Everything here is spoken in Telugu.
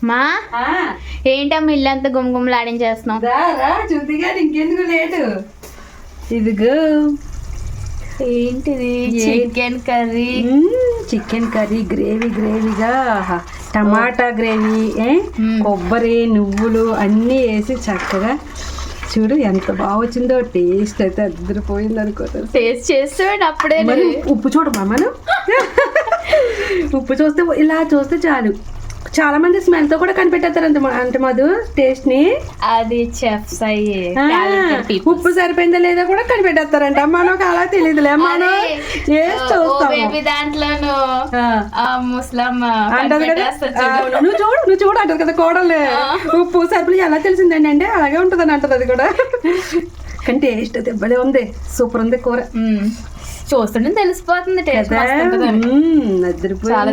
మా ఏంటమ్మా ఇల్లంతా గుమగుమలాడించేస్తున్నాం. చూద్దిగా ఇంకెందుకు లేటు. ఇదిగో ఏంటిది? Chicken curry. చికెన్ కర్రీ గ్రేవీగా టమాటా గ్రేవీ, కొబ్బరి నువ్వులు అన్నీ వేసి చక్కగా చూడు ఎంత బాగా వచ్చిందో. టేస్ట్ అయితే అద్దరిపోయింది అనుకోతారు. టేస్ట్ చేస్తాడు అప్పుడే. ఉప్పు చూడమ్మా మనం. ఉప్పు చూస్తే ఇలా చూస్తే చాలు. చాలా మంది స్మెల్ తో కూడా కనిపెట్టేస్తారు అంటే మధు టేస్ట్ ని. అది చెఫ్స్ అయ్యే ఉప్పు సరిపోయిందా లేదా కూడా కనిపెట్టేస్తారంట. మనకు అలా తెలియదులే, మనం చూస్తాము. దాంట్లోను ముస్లమ్మ అంటది కదా, నువ్వు చూడు అంటది కదా కోడలు. ఉప్పు సరిపోయి ఎలా తెలిసిందండి అంటే అలాగే ఉంటదని అంటది అది కూడా. కానీ టేస్ట్ అయితే భలే ఉంది, సూపర్ ఉంది కూర. చూస్తుంటే తెలిసిపోతుంది టేస్ట్. చాలా